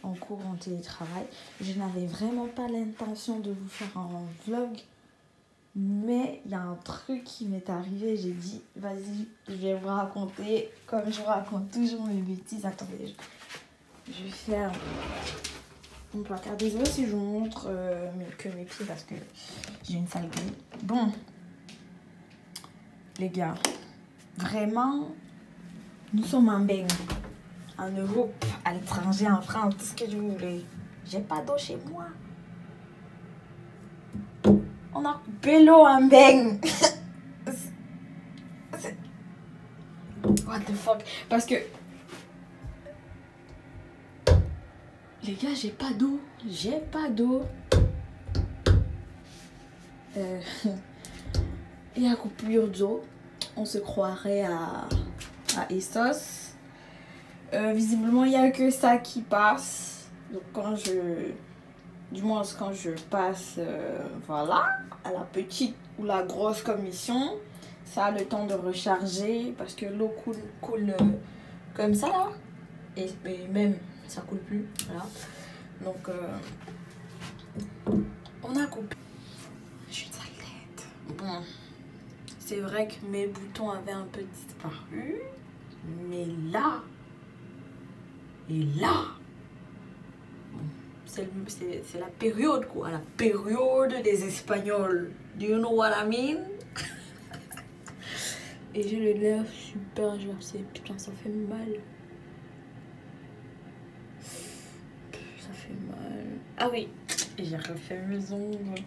en cours en télétravail. Je n'avais vraiment pas l'intention de vous faire un vlog. Mais il y a un truc qui m'est arrivé. J'ai dit, vas-y, je vais vous raconter comme je raconte toujours mes bêtises. Attendez, je vais faire mon placard. Désolée si je vous montre que mes pieds parce que j'ai une sale gueule. Bon, les gars, vraiment, nous sommes en baigne. En Europe, à l'étranger, en France, tout ce que vous voulez. J'ai pas d'eau chez moi. On a coupé l'eau en baigne. What the fuck? Parce que... Les gars, j'ai pas d'eau. J'ai pas d'eau. Il y a coupure d'eau. On se croirait à Essos. Visiblement, il n'y a que ça qui passe. Donc quand je... Du moins quand je passe, voilà, à la petite ou la grosse commission, ça a le temps de recharger parce que l'eau coule comme ça là. Et même, ça coule plus, voilà. Donc, on a coupé. Je suis sale tête. Bon, c'est vrai que mes boutons avaient un peu disparu. Mais là, et là, c'est la période quoi, la période des Espagnols. Do you know what I mean? Et j'ai le lèvres super gercé. Putain, ça fait mal. Ça fait mal. Ah oui, j'ai refait mes ongles.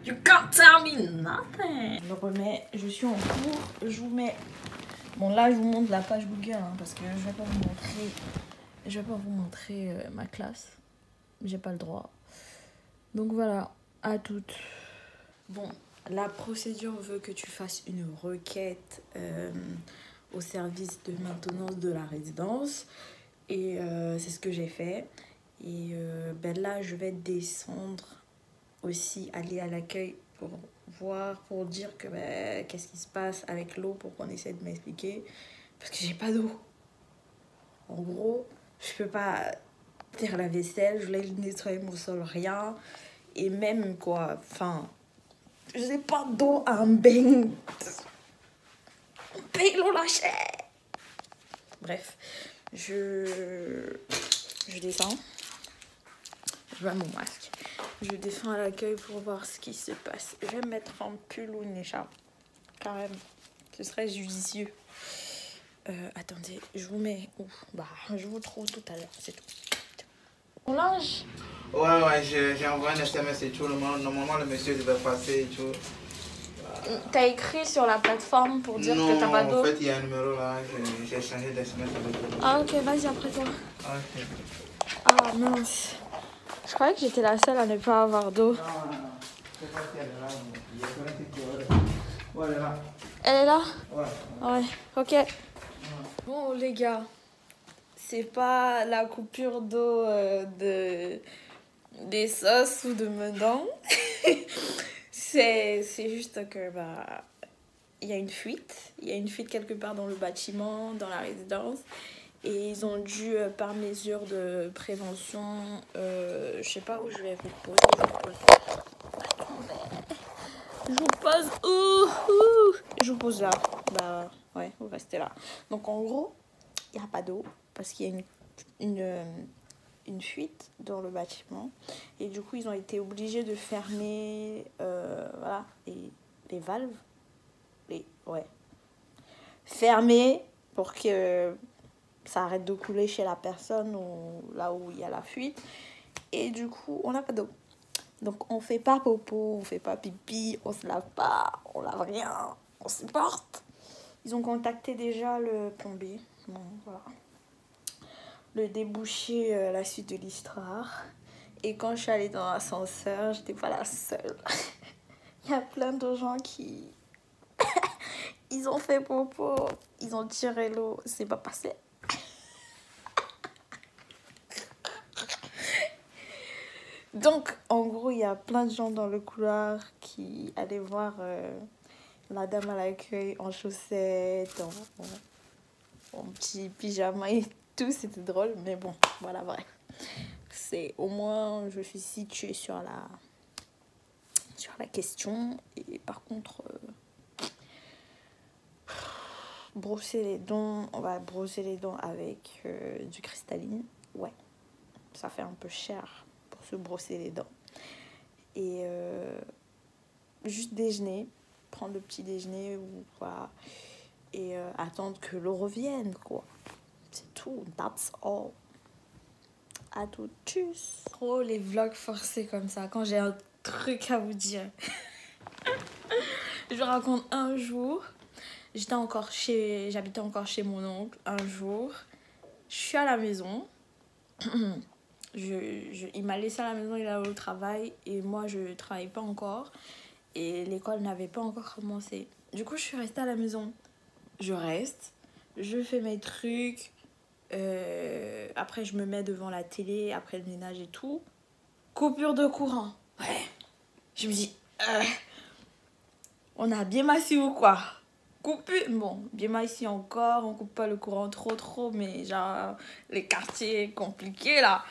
You can't tell me nothing. Je le remets, je suis en cours, je vous mets... Bon là je vous montre la page Google hein, parce que je vais pas vous montrer ma classe. J'ai pas le droit. Donc voilà, à toutes. Bon, la procédure veut que tu fasses une requête au service de maintenance de la résidence. Et c'est ce que j'ai fait. Et ben là je vais descendre aussi, aller à l'accueil pour voir, pour dire que ben, qu'est-ce qui se passe avec l'eau, pour qu'on essaie de m'expliquer. Parce que j'ai pas d'eau. En gros, je peux pas faire la vaisselle, je voulais nettoyer mon sol, rien. Et même quoi, enfin, j'ai pas d'eau à me baigner. Paye l'eau la chair. Bref, je descends. Je mets mon masque. Je descends à l'accueil pour voir ce qui se passe. Je vais mettre un pull ou une écharpe. Carrément. Ce serait judicieux. Attendez, je vous mets où? Bah, je vous trouve tout à l'heure, c'est tout. On linge? Ouais, j'ai envoyé un SMS et tout. Normalement, le monsieur devait passer et tout. T'as écrit sur la plateforme pour dire que t'as pas d'eau? Non, en fait, il y a un numéro là. J'ai changé d'SMS avec lui. Ah, ok, vas-y, après toi. Ok. Ah, mince. Je croyais que j'étais la seule à ne pas avoir d'eau. Non. Je sais pas si elle est là. Il y a quelqu'un qui est là. Ouais, elle est là. Elle est là? Ouais. Ouais, ok. Ouais. Bon, les gars, c'est pas la coupure d'eau des sauces ou de Meudon. C'est juste que, bah, il y a une fuite. Il y a une fuite quelque part dans le bâtiment, dans la résidence. Et ils ont dû, par mesure de prévention, je sais pas où je vais vous poser. Je vous pose. Je vous pose là. Bah ouais, vous restez là. Donc en gros, il n'y a pas d'eau parce qu'il y a une fuite dans le bâtiment. Et du coup, ils ont été obligés de fermer voilà, les valves. Ouais. Fermer pour que ça arrête de couler chez la personne ou là où il y a la fuite. Et du coup, on n'a pas d'eau. Donc, on fait pas popo, on fait pas pipi, on se lave pas, on lave rien, on se porte. Ils ont contacté déjà le plombier. Bon, voilà. Le débouché, la suite de l'histoire. Et quand je suis allée dans l'ascenseur, j'étais pas la seule. Il y a plein de gens qui... Ils ont fait popo, ils ont tiré l'eau, c'est pas passé. Donc, en gros, il y a plein de gens dans le couloir qui allaient voir la dame à l'accueil en chaussettes, en petit pyjama et tout, c'était drôle, mais bon, voilà, bref. C'est au moins, je suis située sur la question. Et par contre, brosser les dents, on va brosser les dents avec du cristalline. Ouais, ça fait un peu cher pour se brosser les dents. Et juste déjeuner, prendre le petit déjeuner ou quoi, et attendre que l'eau revienne, quoi. C'est tout, that's all. À tout, tchuss. Trop les vlogs forcés comme ça, quand j'ai un truc à vous dire. Je raconte un jour, j'habitais encore chez mon oncle un jour. Je suis à la maison. Il m'a laissé à la maison, il allait au travail et moi je ne travaillais pas encore et l'école n'avait pas encore commencé. Du coup, je suis restée à la maison. Je fais mes trucs. Après, je me mets devant la télé, après le ménage et tout. Coupure de courant. Ouais. Je me dis, on a bien massé ou quoi? Coupure. Bon, bien massé encore, on coupe pas le courant trop, mais genre, les quartiers compliqués là.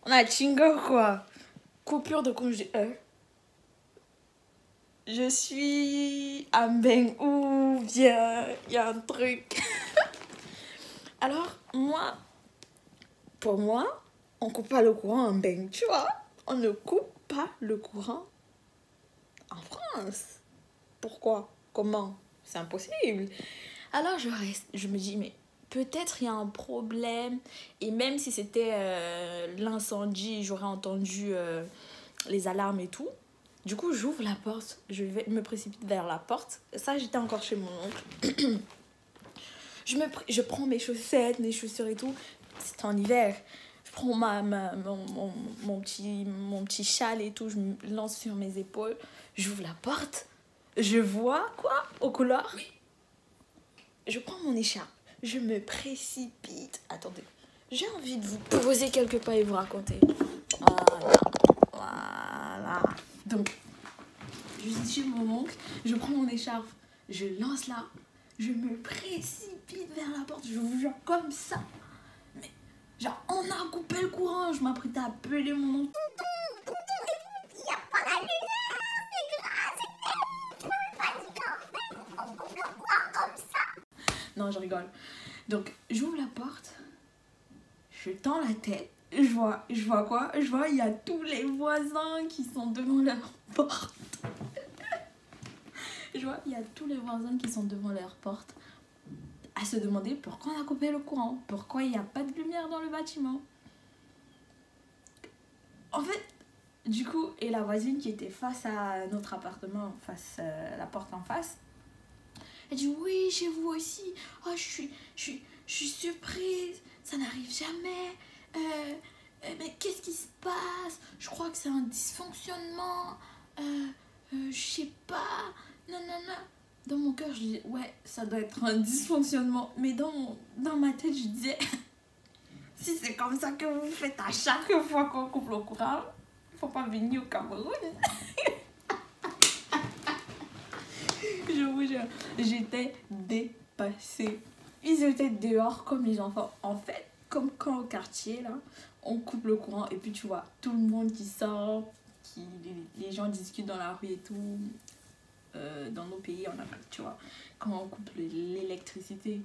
On a chingo quoi. Coupure de congé. Je suis à Mbeng ou bien il y a un truc. Alors, pour moi, on coupe pas le courant en Mbeng, tu vois. On ne coupe pas le courant en France. Pourquoi? Comment? C'est impossible. Alors, je me dis, mais peut-être il y a un problème. Et même si c'était l'incendie, j'aurais entendu les alarmes et tout. Du coup, j'ouvre la porte. Je me précipite vers la porte. Ça, j'étais encore chez mon oncle. Je prends mes chaussettes, mes chaussures et tout. C'était en hiver. Je prends mon petit châle et tout. Je me lance sur mes épaules. J'ouvre la porte. Je vois quoi au couloir? Je prends mon écharpe. Je me précipite. Attendez. J'ai envie de vous poser quelques pas et vous raconter. Voilà. Donc, je suis chez mon oncle. Je prends mon écharpe. Je lance là. Je me précipite vers la porte. Je vous jure comme ça. Mais, genre, on a coupé le courant. Je m'apprête à appeler mon oncle. Il n'y a pas la lumière. C'est grave. Non, je rigole. Donc, j'ouvre la porte. Je tends la tête. Je vois quoi? Je vois, il y a tous les voisins qui sont devant leur porte. Je vois, il y a tous les voisins qui sont devant leur porte à se demander pourquoi on a coupé le courant. Pourquoi il n'y a pas de lumière dans le bâtiment. En fait, du coup, et la voisine qui était face à notre appartement, la porte en face, elle dit oui, chez vous aussi. Oh, je suis surprise. Ça n'arrive jamais. Mais qu'est-ce qui se passe? Je crois que c'est un dysfonctionnement. Je sais pas. Non. Dans mon cœur, je dis ouais, ça doit être un dysfonctionnement. Mais dans ma tête, je disais si c'est comme ça que vous faites à chaque fois qu'on coupe le courant, faut pas venir au Cameroun. Je vous jure, j'étais dépassée. Ils étaient dehors comme les enfants. En fait, comme quand au quartier, là, on coupe le courant et puis tu vois tout le monde qui sort, les gens discutent dans la rue et tout. Dans nos pays, on a, tu vois, quand on coupe l'électricité,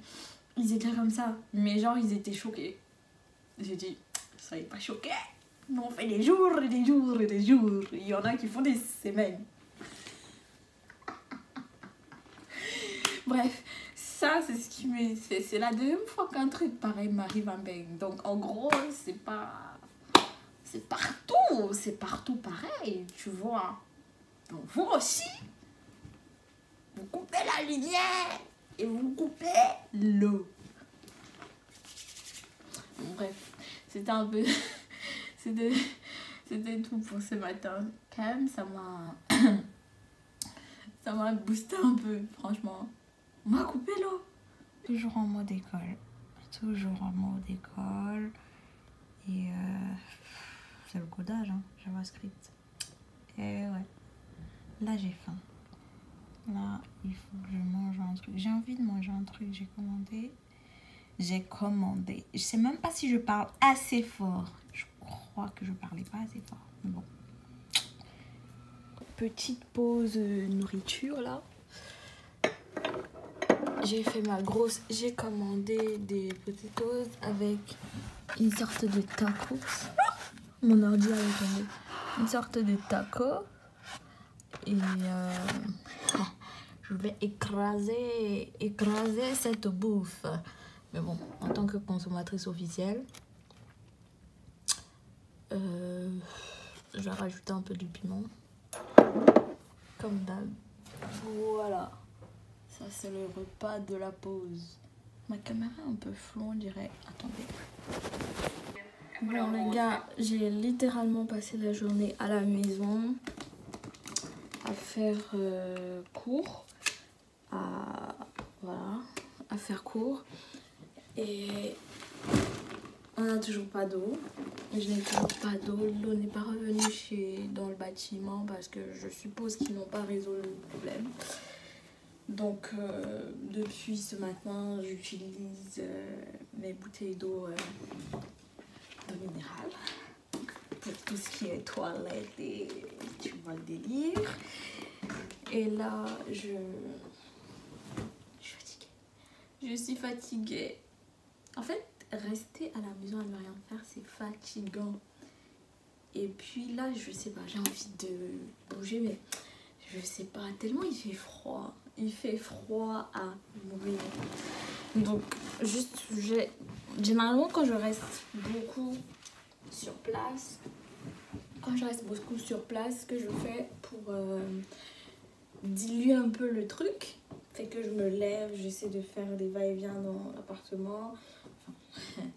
ils étaient comme ça. Mais genre, ils étaient choqués. J'ai dit, soyez pas choqués. Nous, on fait des jours et des jours et des jours. Il y en a qui font des semaines. Bref, ça, c'est ce qui me fait. C'est la deuxième fois qu'un truc pareil m'arrive à Mbeng. Donc, en gros, c'est partout pareil, tu vois. Donc, vous aussi, vous coupez la lumière et vous coupez l'eau. Bref, c'était un peu... C'était tout pour ce matin. Quand même, ça m'a boosté un peu, franchement. On m'a coupé l'eau. Toujours en mode école. Et c'est le codage, hein, JavaScript. Et ouais, là j'ai faim. Là, il faut que je mange un truc. J'ai envie de manger un truc, j'ai commandé. Je sais même pas si je parle assez fort. Je crois que je parlais pas assez fort. Mais bon. Petite pause nourriture là. J'ai fait ma grosse... J'ai commandé des potatoes avec une sorte de tacos. Mon ordi a tombé. Une sorte de taco. Et je vais écraser cette bouffe. Mais bon, en tant que consommatrice officielle, je vais rajouter un peu du piment. Comme d'hab. Voilà. Ça, c'est le repas de la pause. Ma caméra est un peu floue, on dirait. Attendez. Bon, les gars, j'ai littéralement passé la journée à la maison à faire cours. Voilà, à faire cours. Et on n'a toujours pas d'eau. Je n'ai toujours pas d'eau. L'eau n'est pas revenue dans le bâtiment parce que je suppose qu'ils n'ont pas résolu le problème. Donc, depuis ce matin, j'utilise mes bouteilles d'eau minérale pour tout ce qui est toilette et tu vois le délire. Et là, je suis fatiguée. Je suis fatiguée. En fait, rester à la maison à ne rien faire, c'est fatigant. Et puis là, je sais pas, j'ai envie de bouger, mais je sais pas, tellement il fait froid. Il fait froid à mourir. Donc, juste, généralement, quand je reste beaucoup sur place, ce que je fais pour diluer un peu le truc, c'est que je me lève, j'essaie de faire des va-et-vient dans l'appartement. Enfin,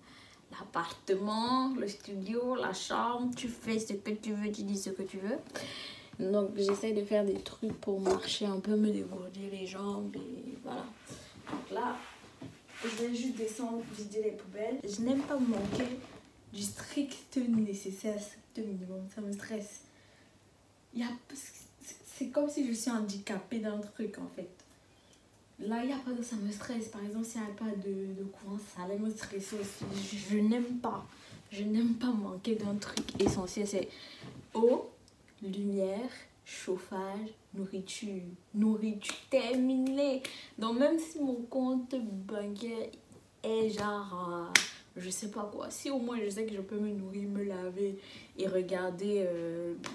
l'appartement, le studio, la chambre, tu fais ce que tu veux, tu dis ce que tu veux. Donc j'essaie de faire des trucs pour marcher un peu, me dégourdir les jambes et voilà. Donc là, je vais juste descendre, vider les poubelles. Je n'aime pas manquer du strict nécessaire, strict minimum, ça me stresse. C'est comme si je suis handicapée d'un truc en fait. Là, il n'y a pas de ça me stresse. Par exemple, s'il n'y a pas de courant, ça allait me stresser aussi. Je n'aime pas. Je n'aime pas manquer d'un truc essentiel. C'est eau, lumière, chauffage, nourriture. Nourriture terminée. Donc même si mon compte bancaire est genre, je sais pas quoi. Si au moins je sais que je peux me nourrir, me laver et regarder,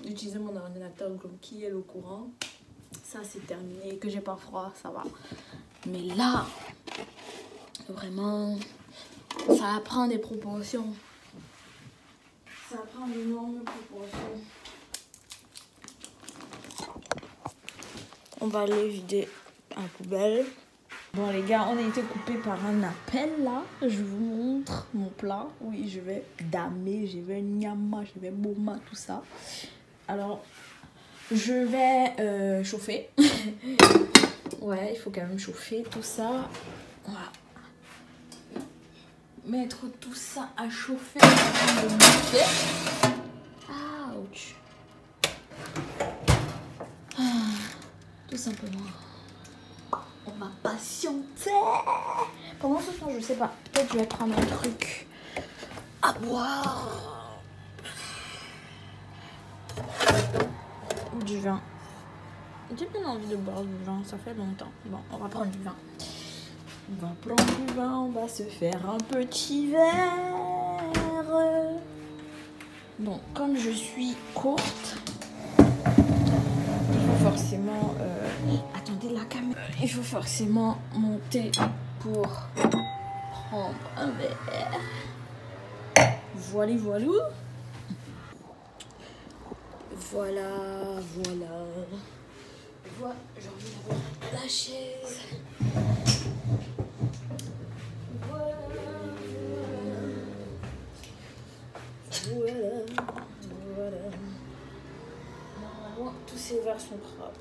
utiliser mon ordinateur comme qui est le courant. Ça c'est terminé. Que j'ai pas froid, ça va. Mais là, vraiment, ça prend des proportions. Ça prend d'énormes proportions. On va aller vider la poubelle. Bon les gars, on a été coupé par un appel là. Je vous montre mon plat. Oui, je vais damer, je vais nyama, je vais boma, tout ça. Alors, je vais chauffer. Ouais, il faut quand même chauffer tout ça. Voilà. Mettre tout ça à chauffer. Ouch. Tout simplement. On va patienter. Pendant ce temps, je sais pas. Peut-être je vais prendre un truc à boire. Ou du vin. J'ai bien envie de boire du vin, ça fait longtemps. Bon, on va prendre du vin. On va prendre du vin, on va se faire un petit verre. Donc, comme je suis courte, il faut forcément... attendez la caméra. Il faut forcément monter pour prendre un verre. Voilà, voilà. Voilà, voilà. Voilà, j'ai envie d'avoir la chaise. Voilà, voilà. Voilà. Normalement, tous ces verres sont propres.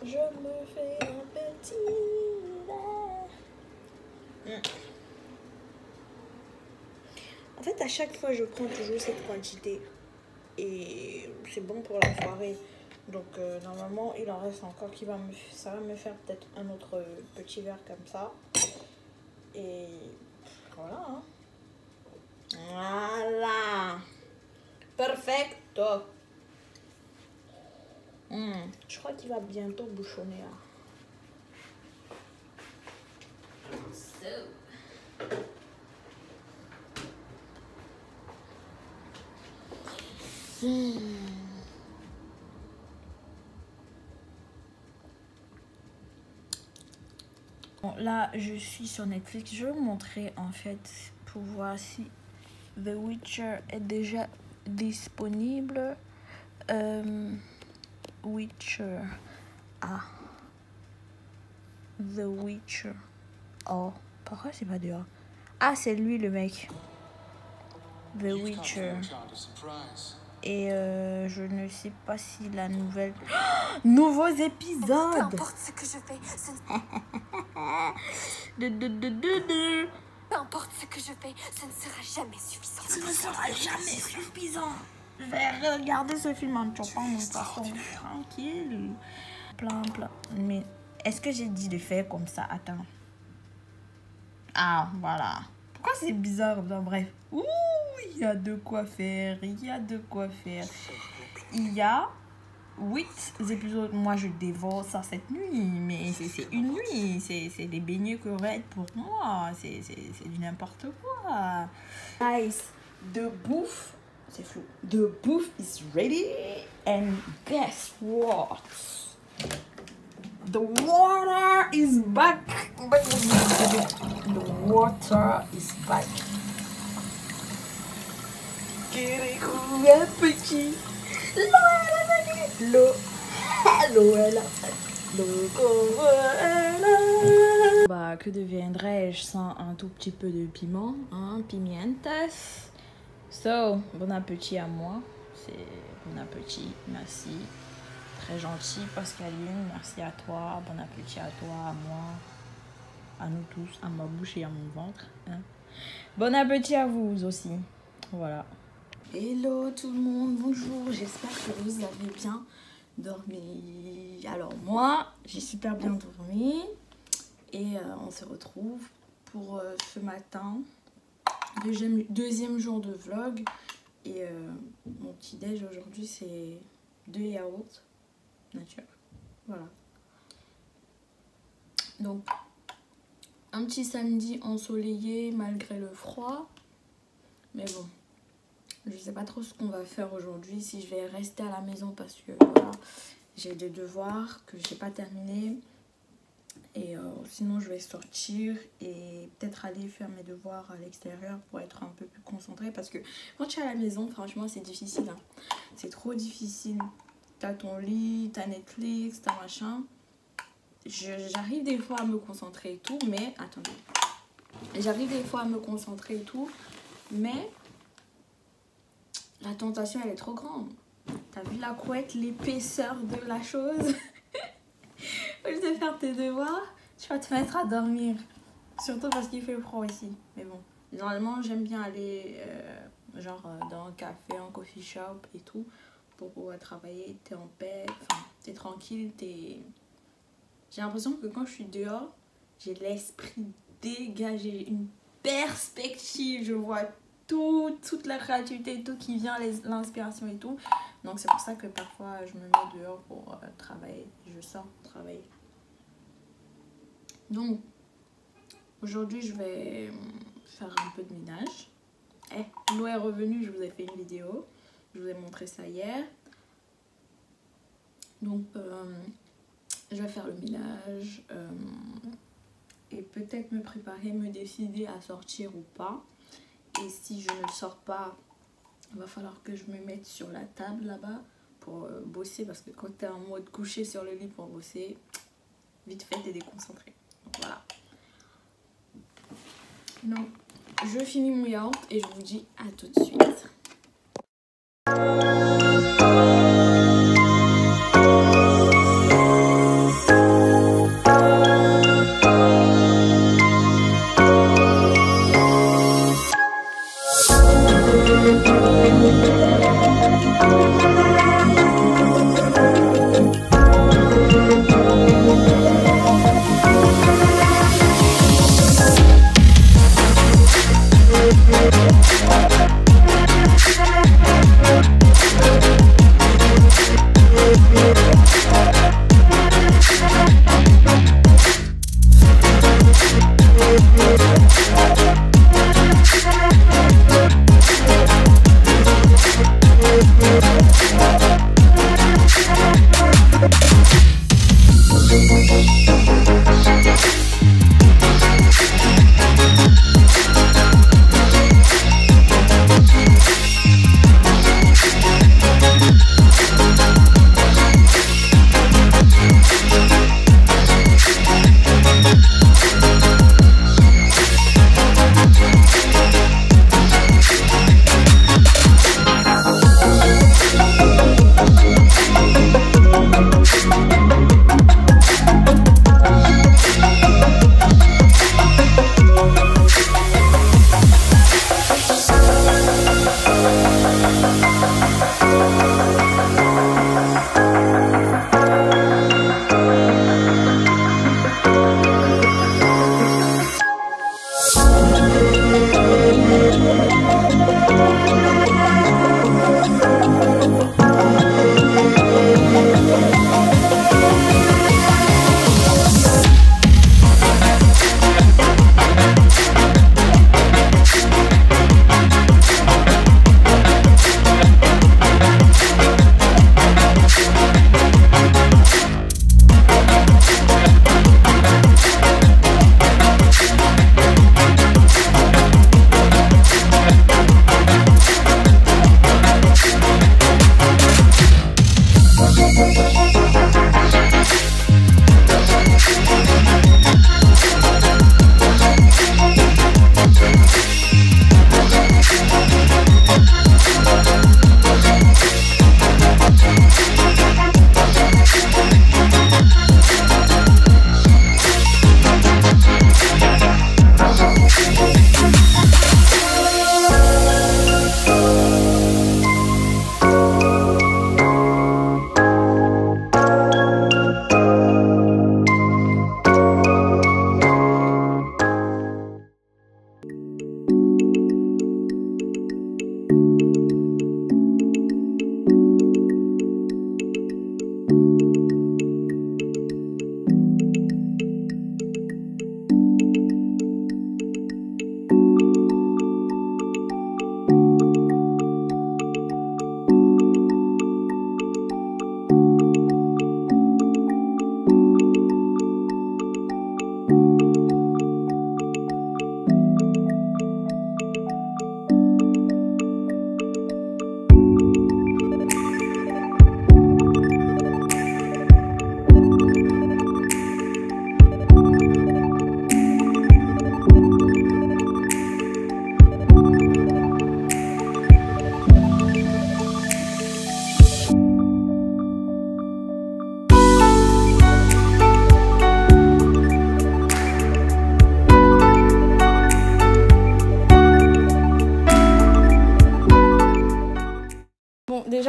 Je me fais un petit verre. En fait, à chaque fois, je prends toujours cette quantité. et c'est bon pour la soirée. Donc normalement il en reste encore ça va me faire peut-être un autre petit verre comme ça. Et voilà. Hein. Voilà. Perfecto. Je crois qu'il va bientôt bouchonner là. Bon, là, je suis sur Netflix. Je vais vous montrer en fait pour voir si The Witcher est déjà disponible. Witcher. Ah. The Witcher. Oh. Pourquoi c'est pas dehors? Ah, c'est lui le mec. The Witcher. Et je ne sais pas si la nouvelle... Oh, nouveaux épisodes. Peu importe ce que je fais, peu importe ce que je fais, ce ne sera jamais suffisant. Ce ne sera jamais suffisant. Je vais regarder ce film en chopant de façon tranquille. Plein. Mais est-ce que j'ai dit de faire comme ça? Attends. Ah, voilà. Pourquoi c'est bizarre? Ben, bref. Ouh, il y a de quoi faire. Il y a 8 épisodes. Moi, je dévore ça cette nuit. Mais c'est une nuit. C'est des beignets crevettes pour moi. C'est du n'importe quoi. Guys, de bouffe. C'est flou. The bouffe is ready. And guess what? The water is back. The water is back. Petit. Bah, que deviendrais-je sans un tout petit peu de piment, hein, pimientes. So, bon appétit à moi. C'est bon appétit, merci. Très gentil, Pascaline, merci à toi. Bon appétit à toi, à moi, à nous tous, à ma bouche et à mon ventre. Hein. Bon appétit à vous aussi. Voilà. Hello tout le monde, bonjour. J'espère que vous avez bien dormi. Alors moi, j'ai super bien dormi. Et on se retrouve pour ce matin. Deuxième jour de vlog. Et mon petit déj aujourd'hui, c'est 2 yaourts nature. Voilà. Donc, un petit samedi ensoleillé malgré le froid. Mais bon, je sais pas trop ce qu'on va faire aujourd'hui. Si je vais rester à la maison parce que voilà, j'ai des devoirs que j'ai pas terminés. Et sinon, je vais sortir et peut-être aller faire mes devoirs à l'extérieur pour être un peu plus concentrée. Parce que quand tu es à la maison, franchement, c'est difficile. Hein. C'est trop difficile. T'as ton lit, t'as Netflix, t'as machin. J'arrive des fois à me concentrer et tout, mais... Attendez. J'arrive des fois à me concentrer et tout, mais... La tentation, elle est trop grande. T'as vu la couette, l'épaisseur de la chose? Au lieu de faire tes devoirs, tu vas te mettre à dormir. Surtout parce qu'il fait froid ici. Mais bon, normalement, j'aime bien aller dans un café, un coffee shop et tout. Pour pouvoir travailler, t'es en paix, enfin, t'es tranquille, t'es... J'ai l'impression que quand je suis dehors, j'ai l'esprit dégagé, une perspective, je vois toute la créativité, tout qui vient, l'inspiration et tout. Donc c'est pour ça que parfois je me mets dehors pour travailler, je sors travailler. Donc aujourd'hui je vais faire un peu de ménage. L'eau est revenue, je vous ai fait une vidéo, je vous ai montré ça hier. Donc je vais faire le ménage et peut-être me préparer, me décider à sortir ou pas. Et si je ne sors pas, il va falloir que je me mette sur la table là-bas pour bosser. Parce que quand tu es en mode couché sur le lit pour bosser, vite fait, tu es déconcentré. Donc voilà. Donc, je finis mon yaourt et je vous dis à tout de suite.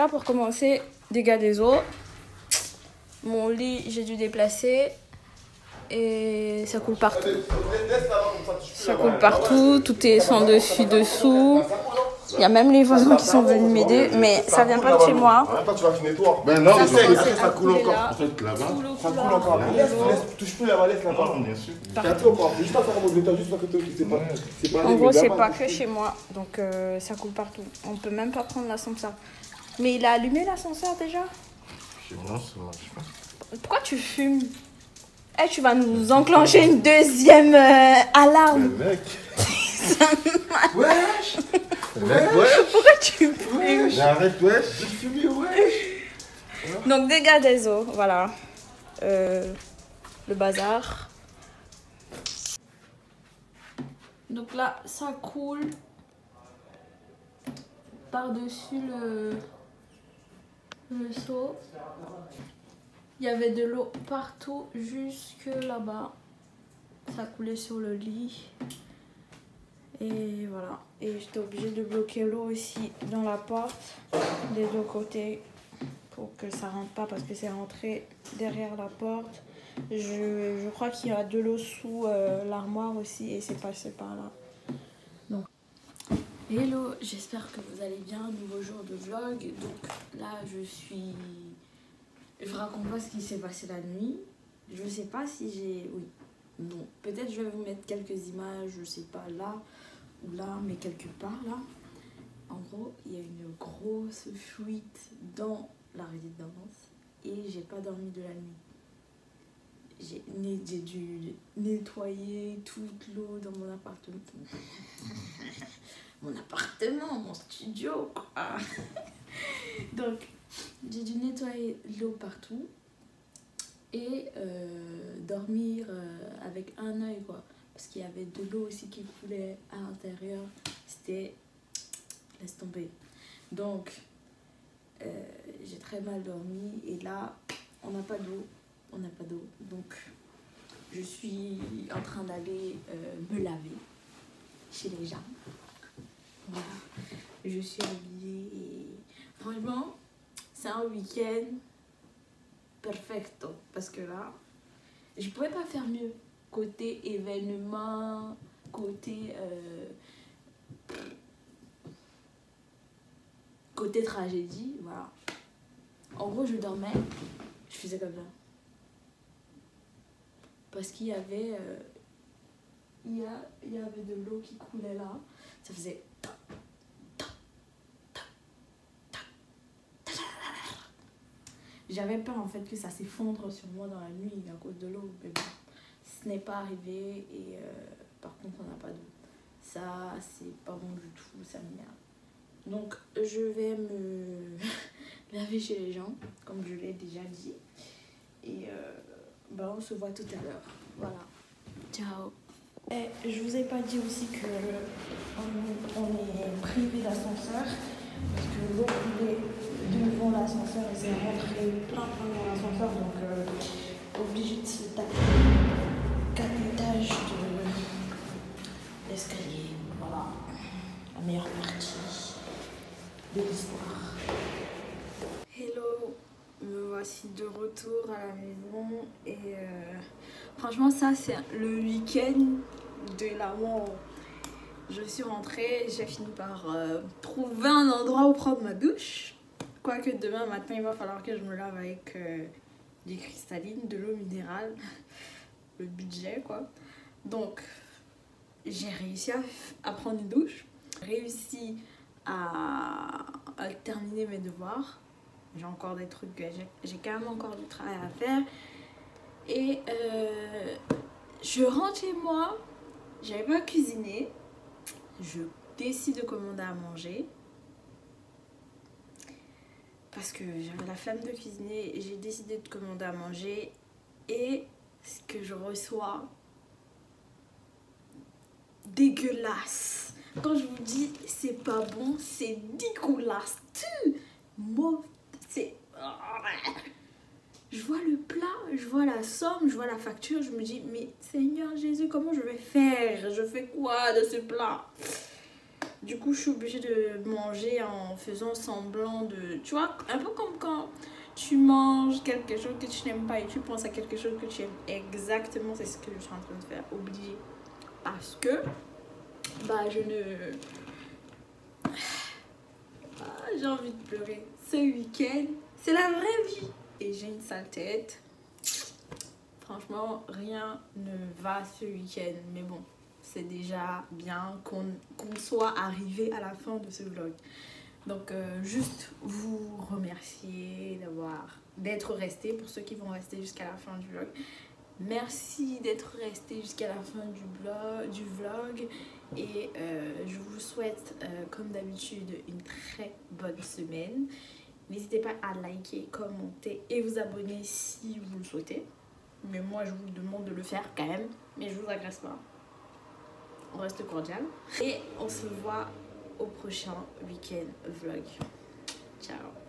déjà pour commencer, dégâts des eaux. Mon lit, j'ai dû déplacer. Et ça coule partout. Ça coule partout, tout est sans dessus dessous. Il y a même les voisins qui sont venus m'aider, mais ça vient pas de chez moi. Attends, tu vas finir toi. Ben non, Ça coule encore. En fait, là-bas, Ça coule encore. Laisse, touche plus la laisse là-bas. bien sûr. Attends, quoi. Juste à faire un mot juste à côté. C'est pas. En gros, c'est pas que chez moi, donc ça coule partout. On peut même pas prendre l'ascenseur. Mais il a allumé l'ascenseur déjà? Chez moi, ça marche pas. Pourquoi tu fumes? Eh, tu vas nous enclencher une deuxième alarme. Mec. Wesh. Pourquoi tu fumes? Mais arrête, wesh. J'ai fumé, wesh. Donc, dégâts des eaux, voilà. Le bazar. Donc là, ça coule par-dessus le seau. Il y avait de l'eau partout, jusque là-bas. Ça coulait sur le lit. Et voilà. Et j'étais obligée de bloquer l'eau aussi dans la porte des deux côtés pour que ça rentre pas parce que c'est rentré derrière la porte. Je crois qu'il y a de l'eau sous l'armoire aussi et c'est passé par là. Donc, hello, j'espère que vous allez bien. Nouveau jour de vlog. Donc là, je vous raconte pas ce qui s'est passé la nuit. Je sais pas si j'ai... Oui, non. Peut-être je vais vous mettre quelques images, je sais pas, là ou là, mais quelque part là. En gros, il y a une grosse fuite dans la résidence et j'ai pas dormi de la nuit. J'ai dû nettoyer toute l'eau dans mon appartement. Mon studio, quoi. Donc, j'ai dû nettoyer l'eau partout et dormir avec un œil, quoi. Parce qu'il y avait de l'eau aussi qui coulait à l'intérieur. C'était... Laisse tomber. Donc, j'ai très mal dormi. Et là, on n'a pas d'eau. On n'a pas d'eau. Donc, je suis en train d'aller me laver chez les gens. Voilà. Je suis habillée et... Franchement, c'est un week-end perfecto. Parce que là, je pouvais pas faire mieux. Côté événement, côté tragédie, voilà. En gros, je dormais, je faisais comme ça. Parce qu'il y avait il y avait de l'eau qui coulait là. Ça faisait... J'avais peur en fait que ça s'effondre sur moi dans la nuit à cause de l'eau. Mais bon, ce n'est pas arrivé et par contre on n'a pas d'eau. Ça c'est pas bon du tout, ça m'énerve. Donc je vais me laver chez les gens, comme je l'ai déjà dit. Et on se voit tout à l'heure. Voilà. Ciao. Et je vous ai pas dit aussi que on est privé d'ascenseur parce que l'eau coulait devant l'ascenseur et c'est rentré plein dans l'ascenseur, donc obligé de se taper 4 étages de l'escalier. Voilà, la meilleure partie de l'histoire. Hello, me voici de retour à la maison et franchement ça c'est le week-end de l'amour. Je suis rentrée, j'ai fini par trouver un endroit où prendre ma douche. Quoique demain matin, il va falloir que je me lave avec des cristallines, de l'eau minérale. Le budget, quoi. Donc, j'ai réussi à prendre une douche. J'ai réussi à terminer mes devoirs. J'ai encore des trucs, j'ai quand même encore du travail à faire. Et je rentre chez moi. J'avais pas cuisiné. Je décide de commander à manger. Parce que j'avais la flemme de cuisiner, j'ai décidé de commander à manger et ce que je reçois, dégueulasse. Quand je vous dis c'est pas bon, c'est dégueulasse. C'est... Je vois le plat, je vois la somme, je vois la facture, je me dis mais Seigneur Jésus, comment je vais faire? Je fais quoi de ce plat? Du coup, je suis obligée de manger en faisant semblant de... Tu vois, un peu comme quand tu manges quelque chose que tu n'aimes pas et tu penses à quelque chose que tu aimes. Exactement, c'est ce que je suis en train de faire. Obligée. Parce que, bah, je ne... Ah, j'ai envie de pleurer. Ce week-end, c'est la vraie vie. Et j'ai une sale tête. Franchement, rien ne va ce week-end. Mais bon, c'est déjà bien qu'on soit arrivé à la fin de ce vlog. Donc, juste vous remercier d'être resté, pour ceux qui vont rester jusqu'à la fin du vlog. Merci d'être resté jusqu'à la fin du vlog. Et je vous souhaite, comme d'habitude, une très bonne semaine. N'hésitez pas à liker, commenter et vous abonner si vous le souhaitez. Mais moi, je vous demande de le faire quand même. Mais je vous agresse pas. On reste cordial. Et on se voit au prochain week-end vlog. Ciao.